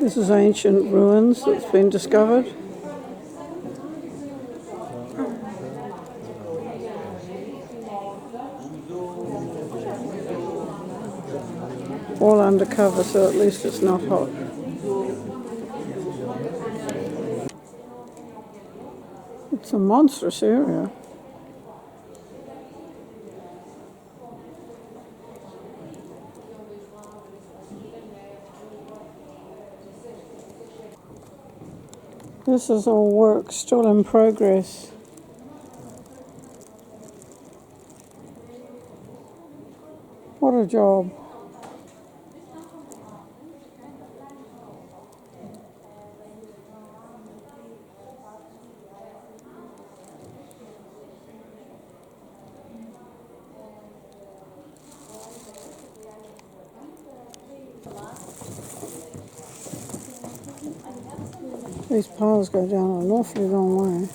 This is ancient ruins that's been discovered. All undercover, so at least it's not hot. It's a monstrous area. This is all work still in progress. What a job. These piles go down an awfully long way.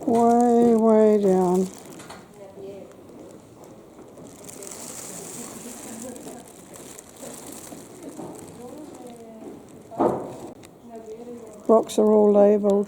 Way, way down. Rocks are all labelled.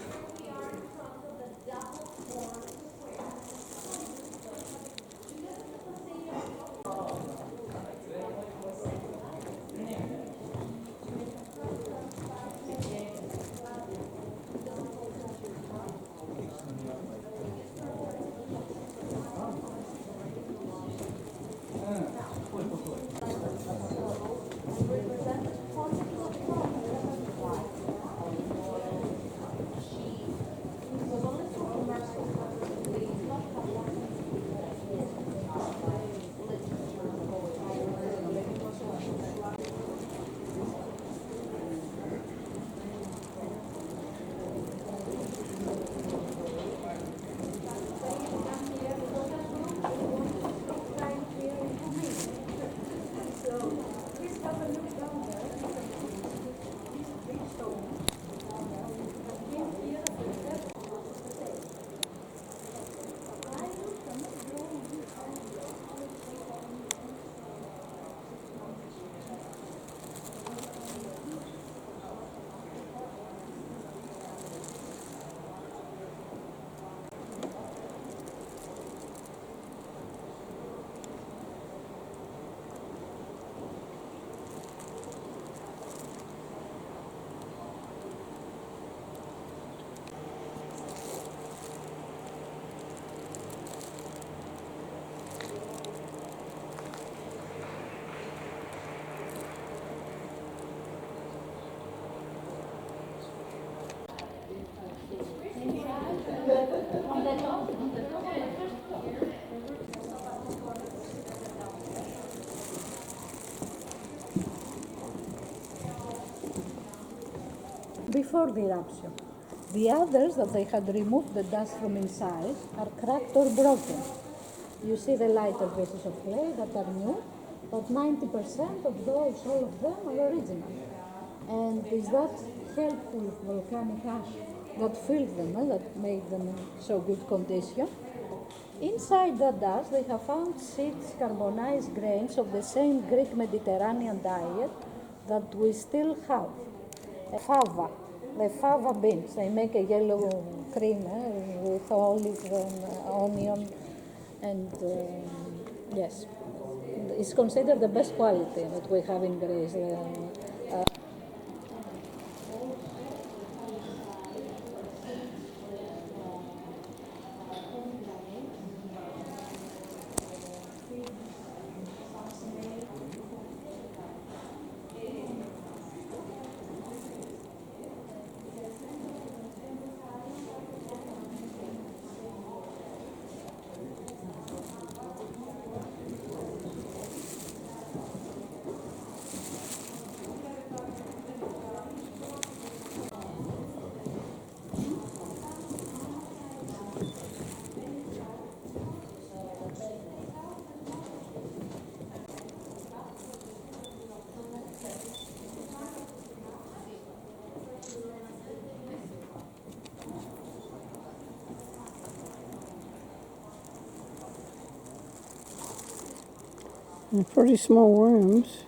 Before the eruption. The others that they had removed the dust from inside are cracked or broken. You see the lighter pieces of clay that are new, but 90% of those, all of them, are original. And is that helpful volcanic ash that filled them, that made them in so good condition? Inside that dust, they have found 6 carbonized grains of the same Greek Mediterranean diet that we still have. Fava, the fava beans. They make a yellow cream with olive and onion, and yes, it's considered the best quality that we have in Greece. They're pretty small rooms.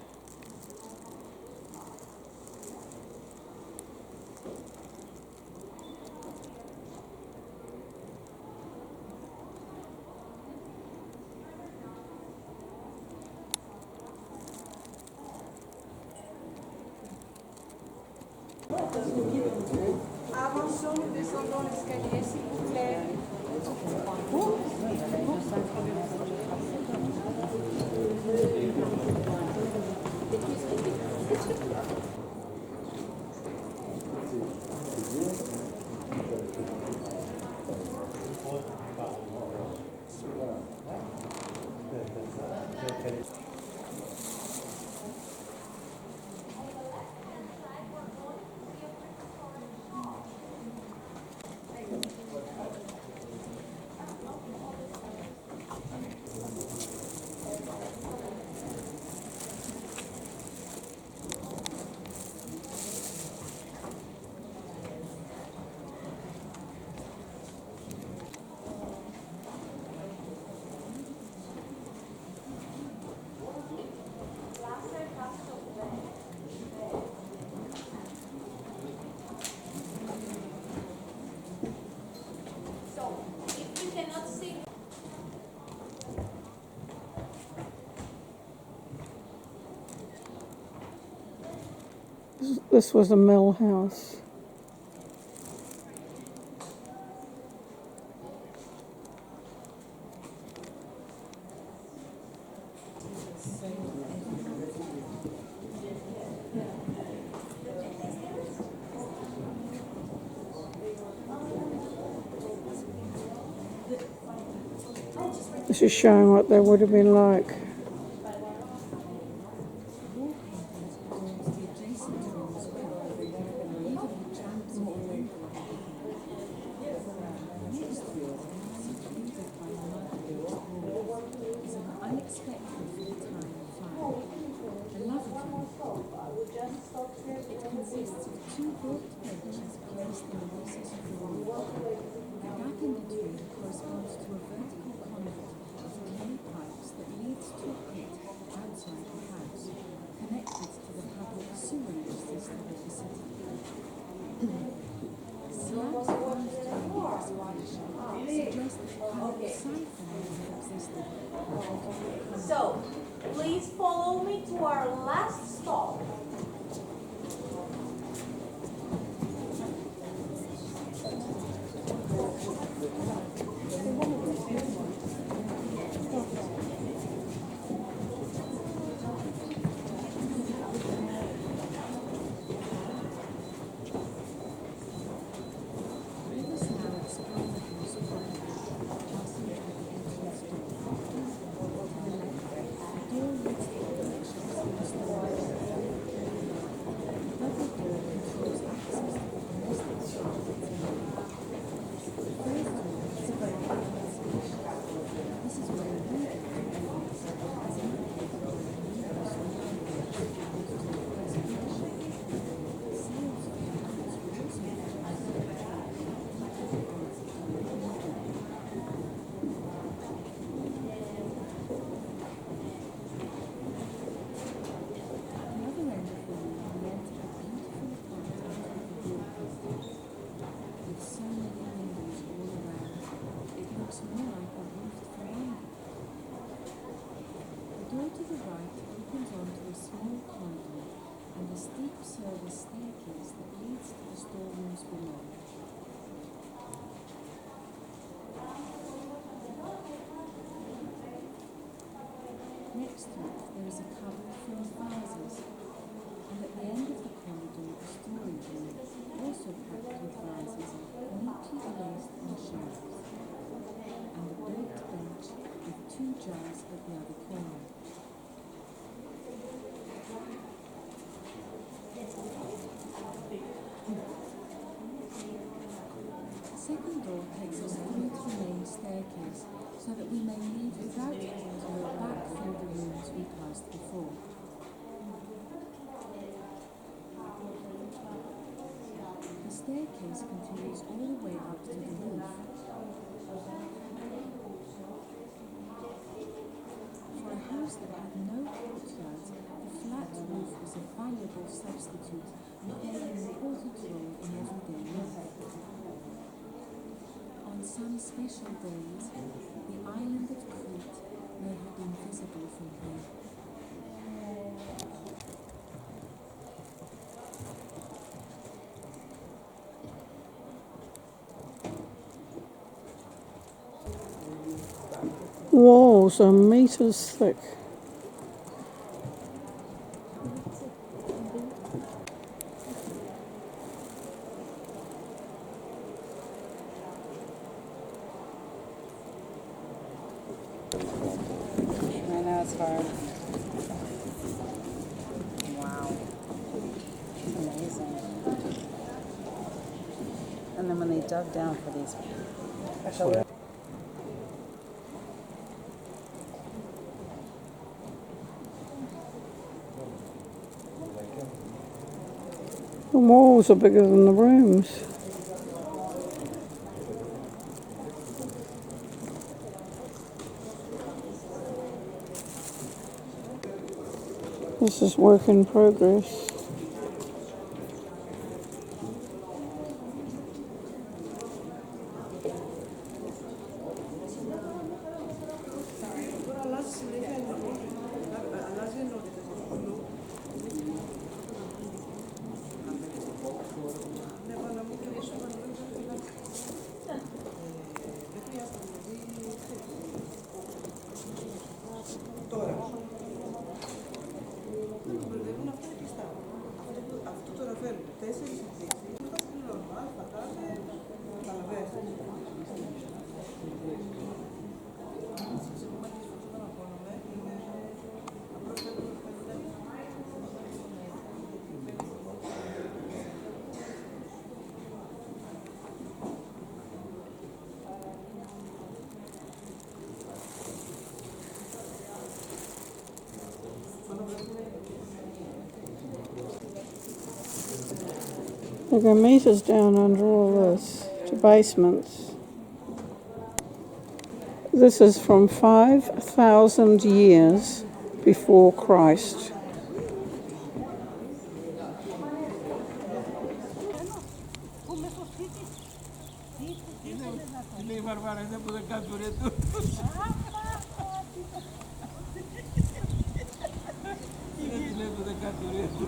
Avançons, nous descendons l'escalier, s'il vous plaît. This was a mill house. This is showing what they would have been like. It consists of two built benches placed in the recess of the wall. The gap in between corresponds to a vertical conduit of clay pipes that leads to a pit outside the house, connected to the public sewerage system of the city. Slabs found during the excavation suggest that a kind of siphon may have existed. So, please follow me to our last stop. Let us now explore the house properly, passing through the entrance door. To the left, the door leads to the workshops and the storage. The double door controls access to the domestic storage area. The third door is a vacant space. This is where legal convenience is indicated by the numerous windows used to preservation. Sales of cabinets were also used. At the other end of the room, we enter a beautiful apartment with a wallpaper. With so many windows all around, it looks more like a roofed veranda. The door to the right opens onto a small corridor and a steep service staircase that leads to the storerooms below. Next to it, there is a cupboard full of vases, and at the end of the corridor, a storage room, also packed with vases, neatly placed on shelves, and a built bench with two jars at the other corner. The second door takes us through to the main staircase, so that we may leave without having to look back through the rooms we passed before. The staircase continues all the way up to the roof. For a house those that had no courtyards, the flat roof was a valuable substitute and played an important role in everyday life. On some special days, the island of Crete may have been visible from here. Walls are meters thick. I know it's hard. Wow. It's amazing. And then when they dug down for these The walls are bigger than the rooms. This is work in progress. Αυτό το Ραφέλ, 4 συνθήκες, θα στην νορμάλ, πατάτε, καταλαβαίνετε. Σε κομμάτια φωτό να πόνουμε, είναι απλώς θέλουμε να κάνουμε. They go meters down under all this to basements. This is from 5,000 years before Christ. Λέει η Βαρβάρα, είναι που δεν κάνει το ρέτο. Είναι τι λέει που δεν κάνει το ρέτο.